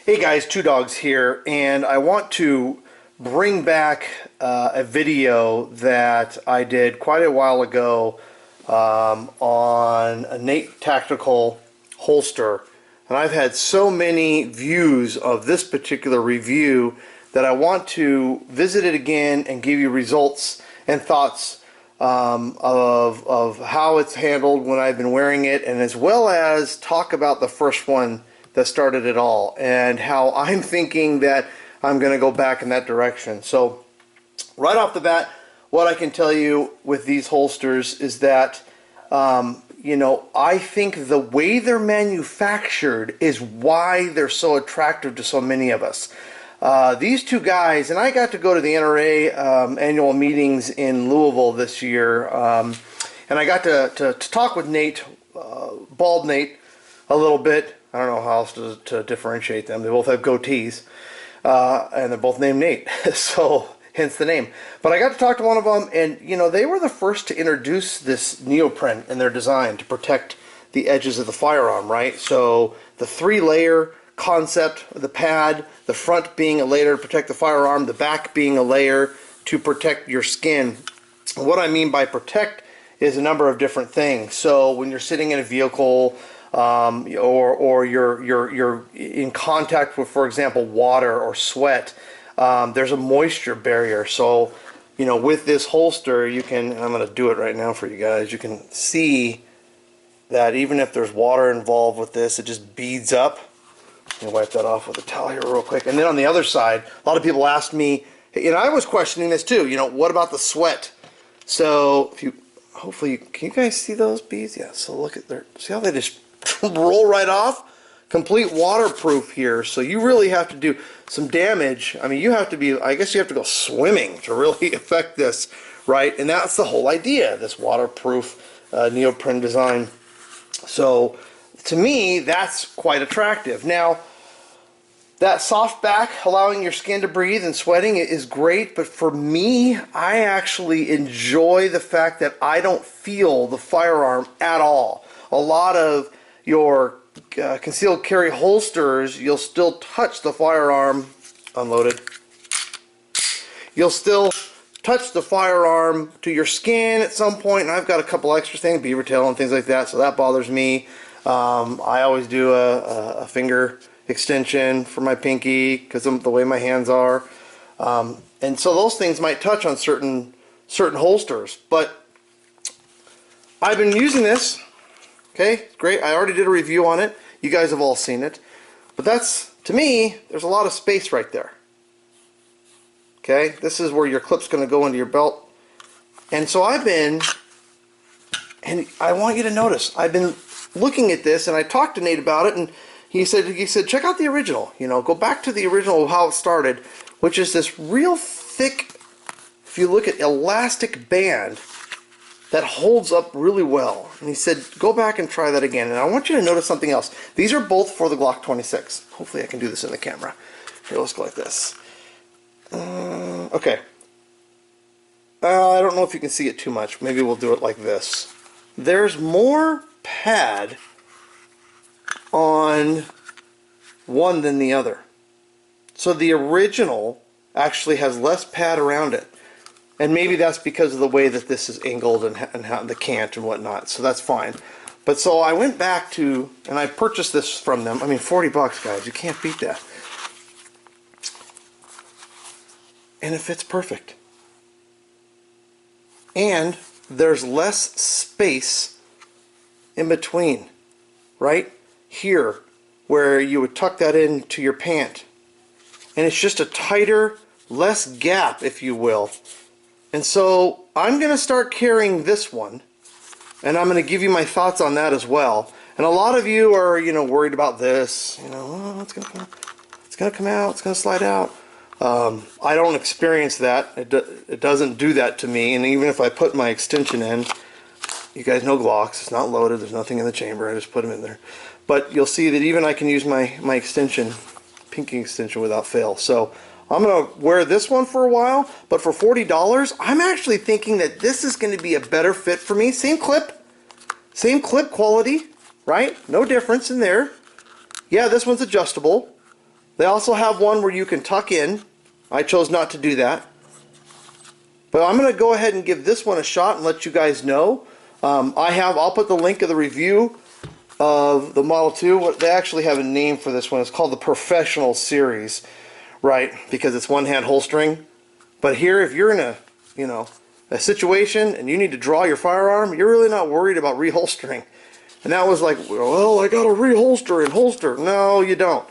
Hey guys, Two Dogs here, and I want to bring back a video that I did quite a while ago on a Nate tactical holster. And I've had so many views of this particular review that I want to visit it again and give you results and thoughts of how it's handled when I've been wearing it, and as well as talk about the first one that started it all and how I'm thinking that I'm going to go back in that direction. So right off the bat, what I can tell you with these holsters is that I think the way they're manufactured is why they're so attractive to so many of us. These two guys, and I got to go to the NRA annual meetings in Louisville this year, and I got to talk with Nate, Bald Nate, a little bit. I don't know how else to differentiate them. They both have goatees, and they're both named Nate, so hence the name. But I got to talk to one of them, and they were the first to introduce this neoprene in their design to protect the edges of the firearm, right? So the 3-layer concept of the pad, the front being a layer to protect the firearm, the back being a layer to protect your skin. And what I mean by protect is a number of different things. So when you're sitting in a vehicle, or you're in contact with, for example, water or sweat, there's a moisture barrier. So with this holster, you can, and I'm going to do it right now for you guys, you can see that even if there's water involved with this, it just beads up. Let me wipe that off with a towel here real quick. And then on the other side, a lot of people asked me, and I was questioning this too, what about the sweat? So if you, hopefully, can you guys see those beads? Yeah, so look at their, see how they just roll right off? Complete waterproof here. So you really have to do some damage. I mean, you have to be, I guess you have to go swimming to really affect this, right? And that's the whole idea, this waterproof neoprene design. So to me, that's quite attractive. Now, that soft back, allowing your skin to breathe and sweating is great, but for me, I actually enjoy the fact that I don't feel the firearm at all. A lot of your concealed carry holsters, you'll still touch the firearm, unloaded. You'll still touch the firearm to your skin at some point, and I've got a couple extra things, beaver tail and things like that, so that bothers me. I always do a finger extension for my pinky because of the way my hands are, and so those things might touch on certain holsters. But I've been using this. Okay, great. I already did a review on it. You guys have all seen it. But that's, to me, there's a lot of space right there. Okay, this is where your clip's going to go into your belt. And so I've been, and I want you to notice, I've been looking at this, and I talked to Nate about it, and he said check out the original. Go back to the original of how it started, which is this real thick, if you look at, elastic band that holds up really well. And he said, go back and try that again. And I want you to notice something else. These are both for the Glock 26. Hopefully I can do this in the camera. Here, let's go like this. Okay. I don't know if you can see it too much. Maybe we'll do it like this. There's more pad on one than the other. So the original actually has less pad around it. And maybe that's because of the way that this is angled and how the cant and whatnot, so that's fine. But so I went back to, and I purchased this from them. I mean, 40 bucks, guys, you can't beat that. And it fits perfect. And there's less space in between, right? Here, where you would tuck that into your pant. And it's just a tighter, less gap, if you will. And so I'm going to start carrying this one, and I'm going to give you my thoughts on that as well. And a lot of you are, worried about this. Oh, it's going to come out. It's going to come out. It's going to slide out. I don't experience that. It doesn't do that to me. And even if I put my extension in, you guys know Glocks. It's not loaded. There's nothing in the chamber. I just put them in there. But you'll see that even I can use my extension, pinky extension, without fail. So I'm going to wear this one for a while, but for $40, I'm actually thinking that this is going to be a better fit for me. Same clip quality, right? No difference in there. Yeah, this one's adjustable, They also have one where you can tuck in. I chose not to do that. But I'm going to go ahead and give this one a shot and let you guys know. I'll put the link of the review of the Model 2. They actually have a name for this one. It's called the Professional Series, right? Because it's one-hand holstering. But here, if you're in a situation and you need to draw your firearm, you're really not worried about reholstering. And that was like, well, I got to reholster and holster. No, you don't.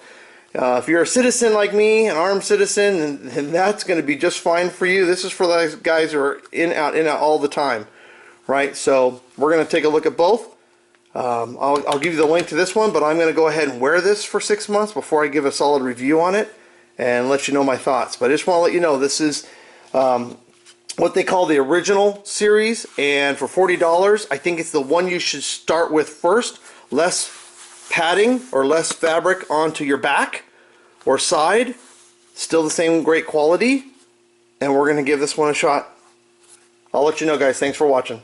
If you're a citizen like me, an armed citizen, then that's going to be just fine for you. This is for those guys who are in, out all the time, right? So we're going to take a look at both. I'll give you the link to this one, but I'm going to go ahead and wear this for 6 months before I give a solid review on it and let you know my thoughts. But I just want to let you know this is what they call the original series, and for $40, I think it's the one you should start with first. Less padding or less fabric onto your back or side, still the same great quality, and we're going to give this one a shot. I'll let you know, guys. Thanks for watching.